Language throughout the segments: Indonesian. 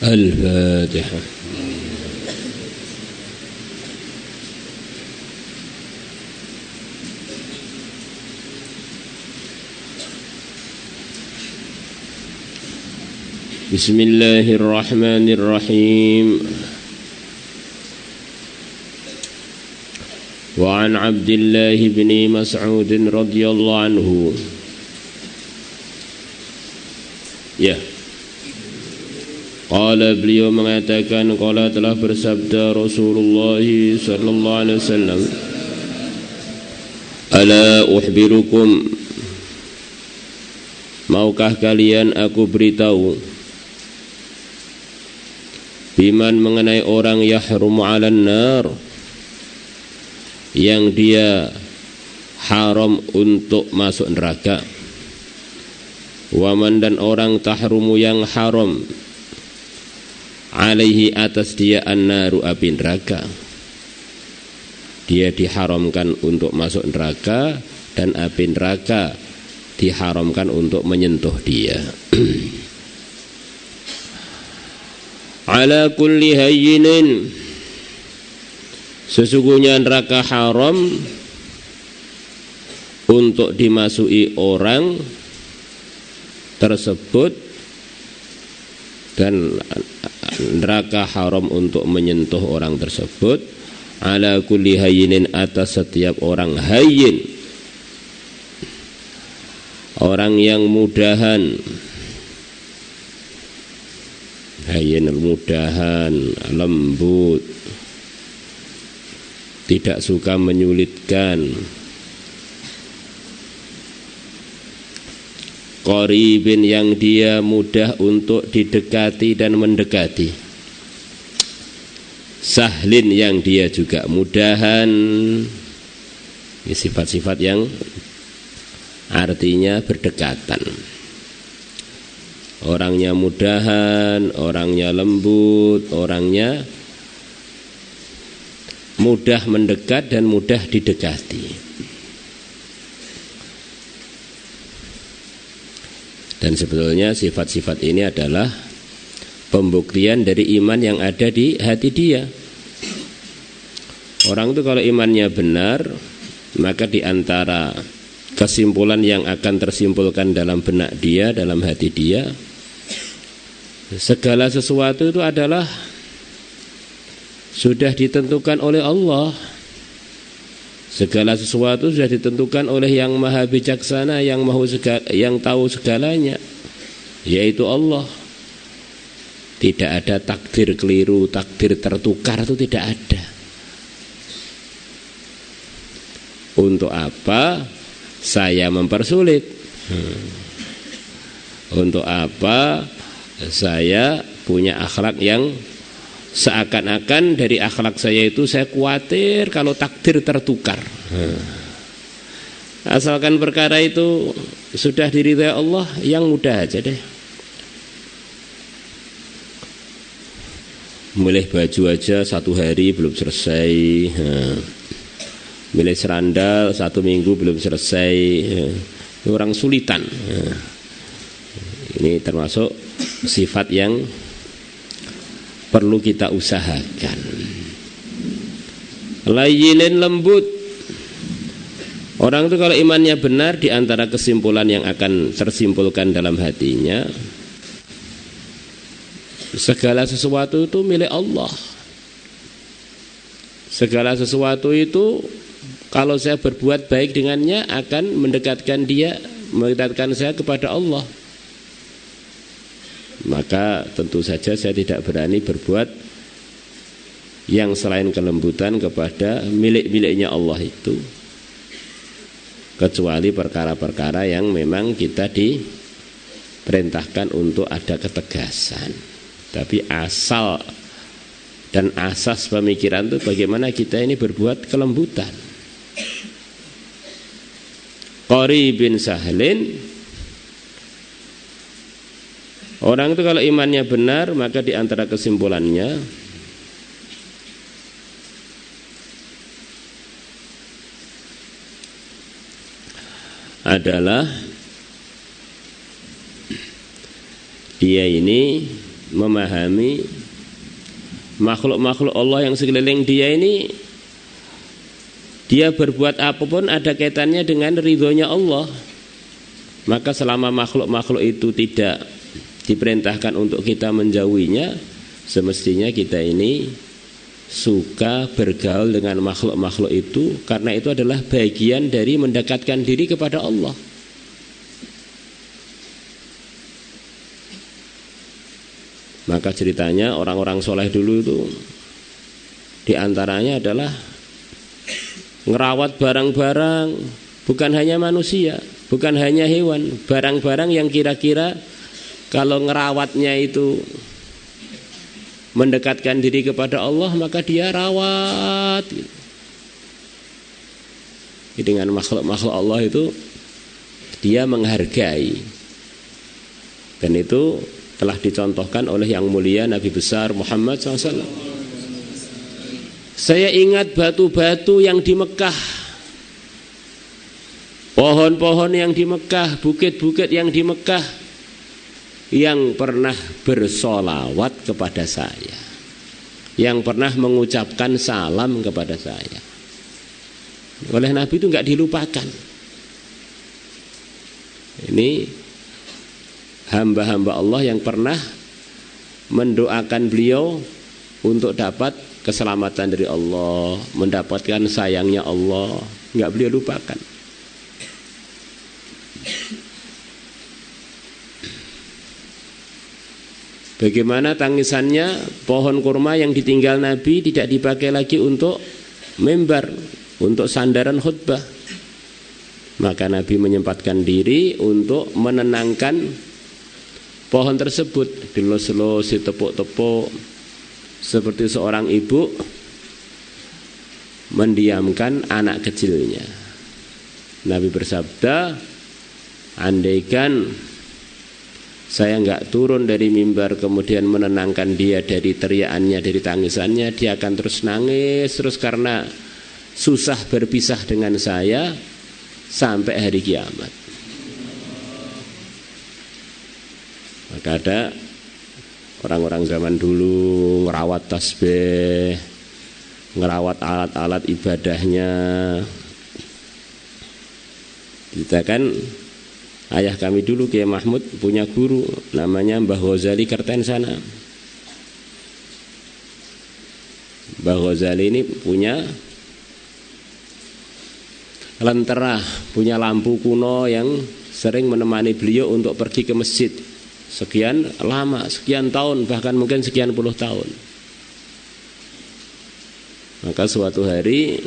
الفاتحة. بسم الله الرحمن الرحيم. وعن عبد الله بن مسعود رضي الله عنه Qala, beliau mengatakan, qala telah bersabda Rasulullah sallallahu alaihi wasallam, ala uhbirukum, maukah kalian aku beritahu, biman mengenai orang yahrumu 'alan nar, yang dia haram untuk masuk neraka, waman dan orang tahrumu yang haram alaihi atas dia an-naru api neraka, dia diharamkan untuk masuk neraka dan api neraka diharamkan untuk menyentuh dia. Ala kulli hayyinin, sesungguhnya neraka haram untuk dimasuki orang tersebut, dan neraka haram untuk menyentuh orang tersebut. Ala kulli hayyinin, atas setiap orang hayyin, orang yang mudahan. Hayyin mudahan, lembut, tidak suka menyulitkan. Qaribin, yang dia mudah untuk didekati dan mendekati. Sahlin, yang dia juga mudahan. Ini sifat-sifat yang artinya berdekatan. Orangnya mudahan, orangnya lembut, orangnya mudah mendekat dan mudah didekati. Dan sebetulnya sifat-sifat ini adalah pembuktian dari iman yang ada di hati dia. Orang itu kalau imannya benar, maka di antara kesimpulan yang akan tersimpulkan dalam benak dia, dalam hati dia, segala sesuatu itu adalah sudah ditentukan oleh Allah. Segala sesuatu sudah ditentukan oleh yang maha bijaksana, yang tahu segalanya, yaitu Allah. Tidak ada takdir keliru, takdir tertukar, itu tidak ada. Untuk apa saya mempersulit? Untuk apa saya punya akhlak yang seakan-akan dari akhlak saya itu saya khawatir kalau takdir tertukar. Asalkan perkara itu sudah diridhai Allah, yang mudah aja deh. Milih baju aja 1 hari belum selesai, milih serandal 1 minggu belum selesai, orang sulitan. Ini termasuk sifat yang perlu kita usahakan. Layyinin, lembut. Orang itu kalau imannya benar, di antara kesimpulan yang akan tersimpulkan dalam hatinya, segala sesuatu itu milik Allah. Segala sesuatu itu kalau saya berbuat baik dengannya akan mendekatkan saya kepada Allah. Maka tentu saja saya tidak berani berbuat yang selain kelembutan kepada milik-miliknya Allah itu, kecuali perkara-perkara yang memang kita diperintahkan untuk ada ketegasan. Tapi asal dan asas pemikiran itu bagaimana kita ini berbuat kelembutan. Qaribin sahlin, orang itu kalau imannya benar, maka di antara kesimpulannya adalah dia ini memahami makhluk-makhluk Allah yang sekeliling dia ini, dia berbuat apapun ada kaitannya dengan ridhonya Allah. Maka selama makhluk-makhluk itu tidak diperintahkan untuk kita menjauhinya, semestinya kita ini suka bergaul dengan makhluk-makhluk itu, karena itu adalah bagian dari mendekatkan diri kepada Allah. Maka ceritanya orang-orang soleh dulu itu diantaranya adalah ngerawat barang-barang, bukan hanya manusia, bukan hanya hewan, barang-barang yang kira-kira kalau ngerawatnya itu mendekatkan diri kepada Allah, maka dia rawat. Dengan makhluk-makhluk Allah itu dia menghargai. Dan itu telah dicontohkan oleh yang mulia Nabi besar Muhammad SAW. Saya ingat batu-batu yang di Mekah, pohon-pohon yang di Mekah, bukit-bukit yang di Mekah, yang pernah bersolawat kepada saya, yang pernah mengucapkan salam kepada saya. Oleh Nabi itu enggak dilupakan. Ini hamba-hamba Allah yang pernah mendoakan beliau untuk dapat keselamatan dari Allah, mendapatkan sayangnya Allah, enggak beliau lupakan. Bagaimana tangisannya pohon kurma yang ditinggal Nabi tidak dipakai lagi untuk mimbar, untuk sandaran khutbah. Maka Nabi menyempatkan diri untuk menenangkan pohon tersebut, dilus-lus, ditepuk-tepuk, seperti seorang ibu mendiamkan anak kecilnya. Nabi bersabda, andaikan saya enggak turun dari mimbar kemudian menenangkan dia dari teriakannya, dari tangisannya, dia akan terus nangis terus karena susah berpisah dengan saya sampai hari kiamat. Maka ada orang-orang zaman dulu ngerawat tasbih, ngerawat alat-alat ibadahnya. Kita kan, ayah kami dulu Kiai Mahmud punya guru namanya Mbah Ghazali Kertensana. Mbah Ghazali ini punya lentera, punya lampu kuno yang sering menemani beliau untuk pergi ke masjid sekian lama, sekian tahun, bahkan mungkin sekian puluh tahun. Maka suatu hari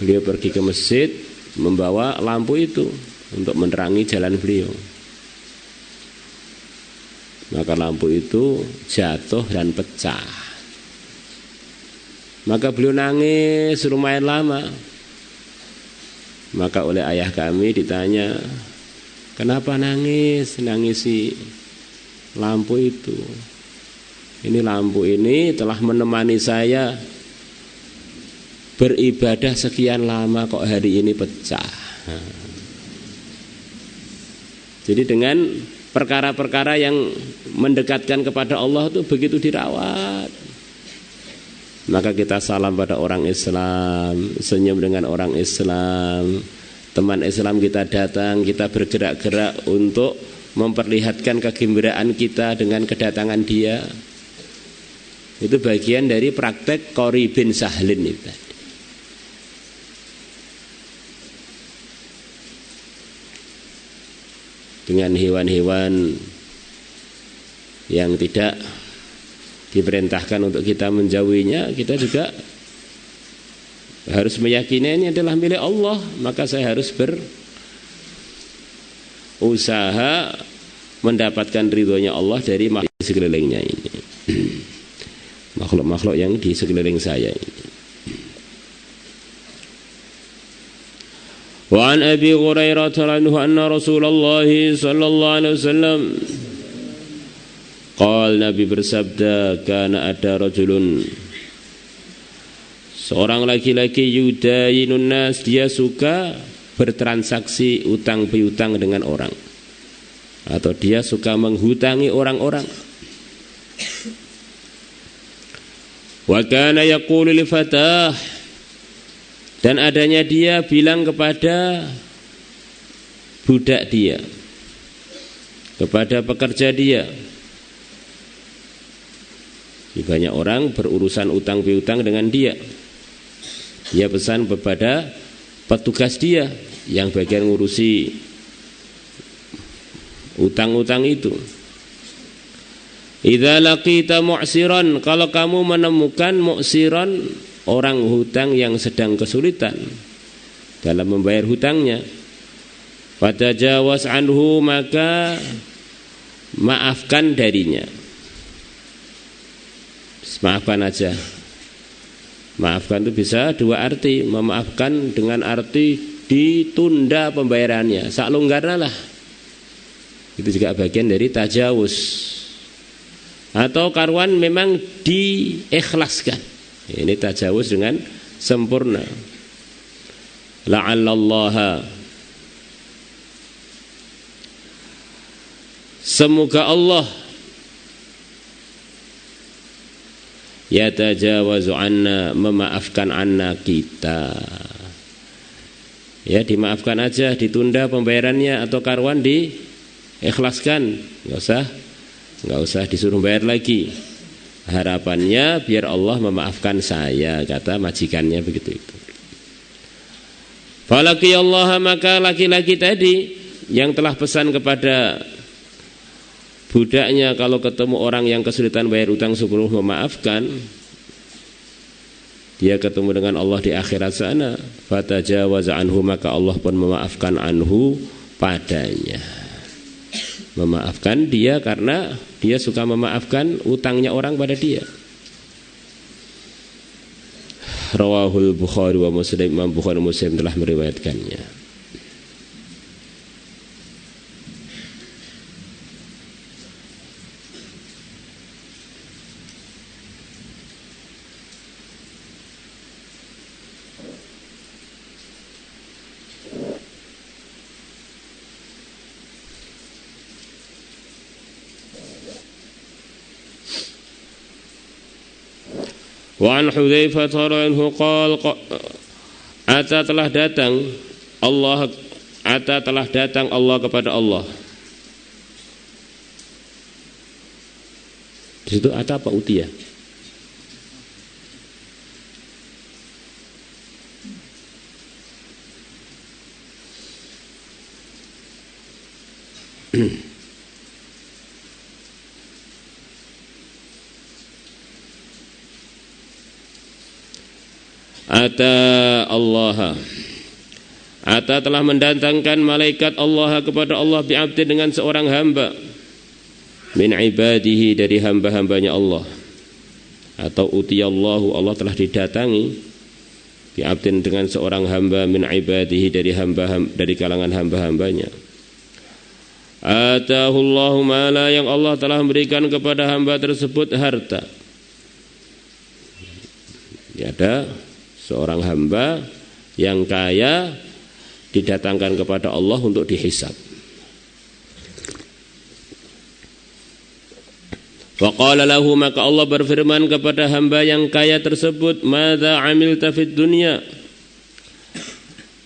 beliau pergi ke masjid membawa lampu itu untuk menerangi jalan beliau. Maka lampu itu jatuh dan pecah. Maka beliau nangis lumayan lama. Maka oleh ayah kami ditanya, kenapa nangis? Nangisi lampu itu. Ini lampu ini telah menemani saya beribadah sekian lama, kok hari ini pecah. Jadi dengan perkara-perkara yang mendekatkan kepada Allah itu begitu dirawat. Maka kita salam pada orang Islam, senyum dengan orang Islam, teman Islam kita datang, kita bergerak-gerak untuk memperlihatkan kegembiraan kita dengan kedatangan dia. Itu bagian dari praktek Qori bin Sahlin itu. Dengan hewan-hewan yang tidak diperintahkan untuk kita menjauhinya, kita juga harus meyakini ini adalah milik Allah. Maka saya harus berusaha mendapatkan ridhonya Allah dari makhluk di sekelilingnya ini, makhluk-makhluk yang di sekeliling saya ini. Wa an Abi Hurairah radhiyallahu anhu Rasulullah sallallahu alaihi wasallam qala, Nabi bersabda, kana ada rajulun, seorang laki-laki yudayinun nas, dia suka bertransaksi utang piutang dengan orang. atau dia suka menghutangi orang-orang. Wa kana yaqulu li fatah, dan adanya dia bilang kepada budak dia, kepada pekerja dia. Banyak orang berurusan utang piutang dengan dia. Dia pesan kepada petugas dia yang bagian ngurusi utang-utang itu. Idza laqita mu'siran, kalau kamu menemukan mu'siran, orang hutang yang sedang kesulitan dalam membayar hutangnya, fatajawaz anhu, maka maafkan darinya. Maafkan aja. Maafkan itu bisa dua arti. Memaafkan dengan arti ditunda pembayarannya, saklonggarna lah. Itu juga bagian dari tajawuz. Atau karuan memang diikhlaskan. Ini tajawuz dengan sempurna. La'allallaha, semoga Allah yatajawazu anna, memaafkan anna kita. Ya, dimaafkan aja, ditunda pembayarannya, atau karuan diikhlaskan, enggak usah disuruh bayar lagi. Harapannya biar Allah memaafkan saya, kata majikannya begitu itu. Falaqiyallaha, maka laki-laki tadi yang telah pesan kepada budaknya kalau ketemu orang yang kesulitan bayar utang suruh memaafkan, dia ketemu dengan Allah di akhirat sana. Fatajawaza anhu, maka Allah pun memaafkan anhu padanya. Memaafkan dia karena dia suka memaafkan utangnya orang pada dia. Rawahul Bukhari wa Muslim, Imam Bukhari Muslim telah meriwayatkannya. Wa an Hudzaifah radhiyallahu anhu qala, telah datang Allah kepada Allah. Di situ ata apa utia? Ata Allah, ata telah mendatangkan malaikat Allah kepada Allah bi'abdi, dengan seorang hamba min ibadihi, dari hamba-hambanya Allah. Atau utiyallahu, Allah telah didatangi bi'abdin, dengan seorang hamba min ibadihi, dari kalangan hamba-hambanya. Atahullahu mala, yang Allah telah memberikan kepada hamba tersebut harta. Ada seorang hamba yang kaya didatangkan kepada Allah untuk dihisab. Faqala lahu, maka Allah berfirman kepada hamba yang kaya tersebut, madza amilta fid dunya,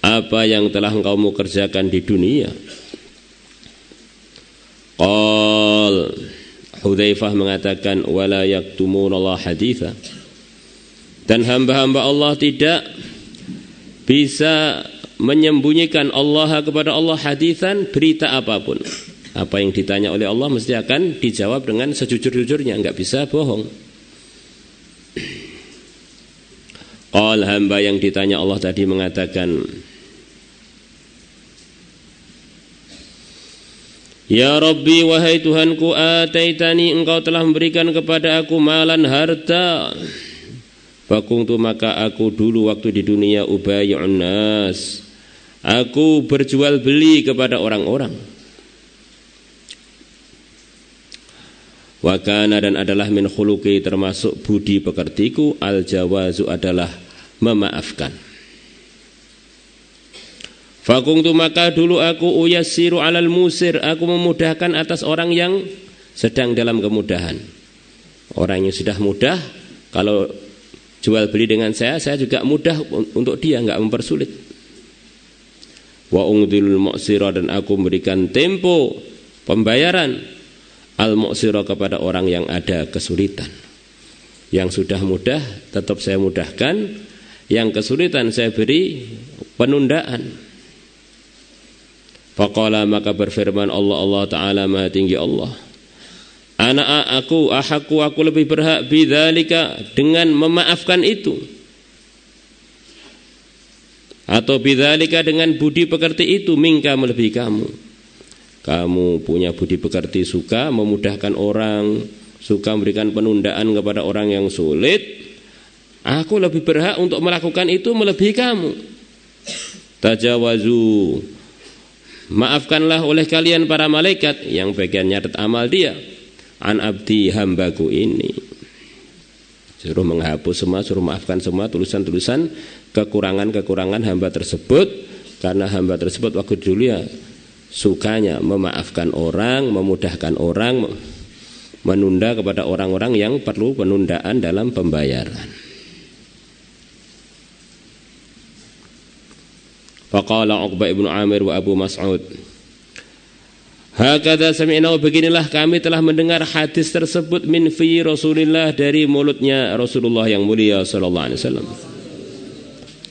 apa yang telah engkau kerjakan di dunia? Qal, Hudzaifah mengatakan, wala yaktumuna haditha, dan hamba-hamba Allah tidak bisa menyembunyikan Allah kepada Allah haditsan, berita apapun. Apa yang ditanya oleh Allah mesti akan dijawab dengan sejujur-jujurnya, enggak bisa bohong. Qal, hamba yang ditanya Allah tadi mengatakan, ya Rabbi, wahai Tuhanku, ataitani, engkau telah memberikan kepada aku malan, harta. Fakuntu, maka aku dulu waktu di dunia ubayyun nas, aku berjual beli kepada orang-orang. Wa kana, dan adalah min khuluqi, termasuk budi pekertiku, al jawazu, adalah memaafkan. Fakuntu maka dulu aku uyassiru alal musir, aku memudahkan atas orang yang sedang dalam kemudahan. Orang yang sudah mudah, kalau jual beli dengan saya juga mudah untuk dia, enggak mempersulit. Wa ungdilul mu'sira, dan aku memberikan tempo pembayaran al mu'sira kepada orang yang ada kesulitan. Yang sudah mudah tetap saya mudahkan, yang kesulitan saya beri penundaan. Faqala, maka berfirman Allah Ta'ala Maha Tinggi Allah, aku lebih berhak bidzalika, dengan memaafkan itu, atau bidzalika dengan budi pekerti itu, mingka melebihi kamu. Kamu punya budi pekerti, suka memudahkan orang, suka memberikan penundaan kepada orang yang sulit. Aku lebih berhak untuk melakukan itu melebihi kamu. Tajawazu, maafkanlah oleh kalian para malaikat yang bagian nyatet amal dia, an abdi, hambaku ini. Suruh menghapus semua, suruh maafkan semua tulisan-tulisan kekurangan-kekurangan hamba tersebut, karena hamba tersebut waktu dulu ya sukanya memaafkan orang, memudahkan orang, menunda kepada orang-orang yang perlu penundaan dalam pembayaran. Faqala Uqbah ibnu Amir wa Abu Mas'ud, hakadha sami'na, beginilah kami telah mendengar hadis tersebut min fi Rasulillah, dari mulutnya Rasulullah yang mulia sallallahu alaihi wasallam.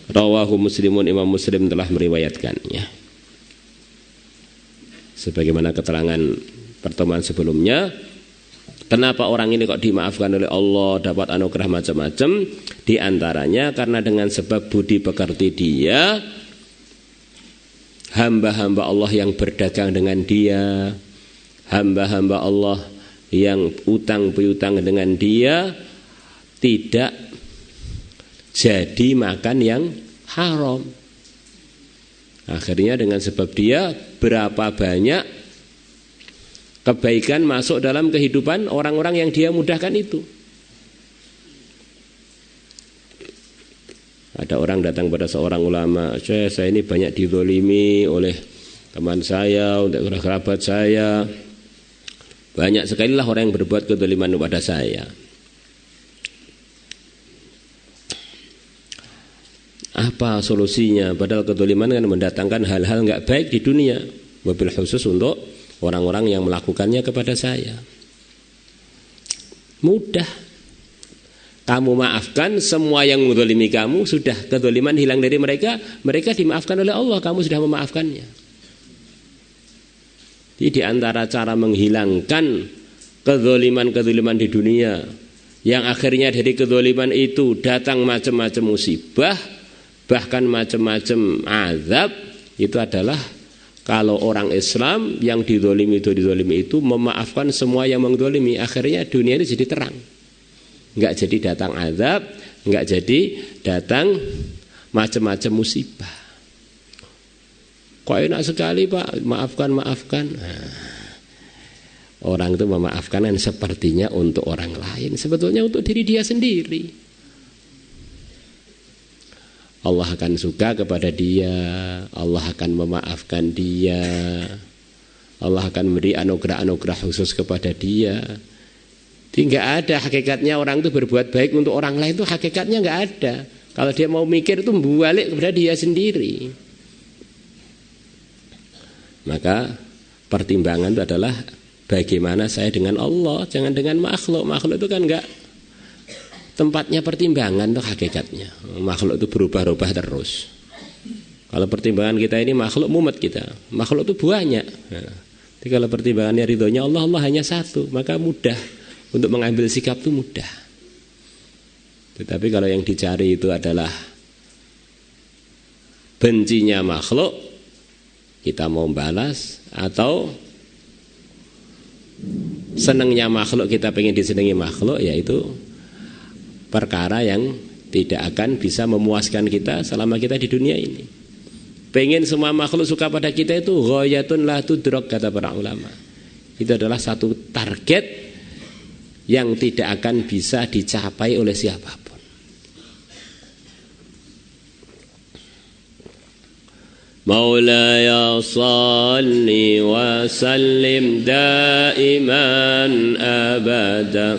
Rawahu Muslimun, Imam Muslim telah meriwayatkannya. Sebagaimana keterangan pertemuan sebelumnya, kenapa orang ini kok dimaafkan oleh Allah, dapat anugerah macam-macam? Di antaranya karena dengan sebab budi pekerti dia, hamba-hamba Allah yang berdagang dengan dia, hamba-hamba Allah yang utang piutang dengan dia, tidak jadi makan yang haram. Akhirnya dengan sebab dia, berapa banyak kebaikan masuk dalam kehidupan orang-orang yang dia mudahkan itu. Ada orang datang pada seorang ulama, saya ini banyak dizolimi oleh teman saya, oleh kerabat saya. Banyak sekali lah orang yang berbuat kezaliman kepada saya. Apa solusinya? Padahal kezaliman kan mendatangkan hal-hal enggak baik di dunia, wabil khusus untuk orang-orang yang melakukannya kepada saya. Mudah. Kamu maafkan semua yang menzalimi kamu, sudah kezaliman hilang dari mereka, mereka dimaafkan oleh Allah, kamu sudah memaafkannya. Jadi di antara cara menghilangkan kezaliman-kezaliman di dunia, yang akhirnya dari kezaliman itu datang macam-macam musibah, bahkan macam-macam azab, itu adalah kalau orang Islam yang dizalimi itu memaafkan semua yang menzalimi, akhirnya dunia ini jadi terang. Enggak jadi datang azab, enggak jadi datang macam-macam musibah. Kok enak sekali Pak, maafkan. Nah, orang itu memaafkan kan sepertinya untuk orang lain, sebetulnya untuk diri dia sendiri. Allah akan suka kepada dia, Allah akan memaafkan dia, Allah akan beri anugerah-anugerah khusus kepada dia. Tidak ada hakikatnya orang itu berbuat baik untuk orang lain, itu hakikatnya nggak ada. Kalau dia mau mikir itu balik kepada dia sendiri. Maka pertimbangan itu adalah bagaimana saya dengan Allah, jangan dengan makhluk. Makhluk itu kan nggak tempatnya pertimbangan, itu hakikatnya. Makhluk itu berubah-ubah terus. Kalau pertimbangan kita ini makhluk mumet kita, makhluk itu banyak. Nah, jadi kalau pertimbangannya ridhonya Allah, Allah hanya satu, maka mudah. Untuk mengambil sikap itu mudah. Tetapi kalau yang dicari itu adalah bencinya makhluk, kita mau balas, atau senangnya makhluk, kita pengen disenangi makhluk, yaitu perkara yang tidak akan bisa memuaskan kita selama kita di dunia ini. Pengen semua makhluk suka pada kita itu ghayatun la tudrak, kata para ulama. Itu adalah satu target yang tidak akan bisa dicapai oleh siapapun. مولاي صل وسلم دائما أبدا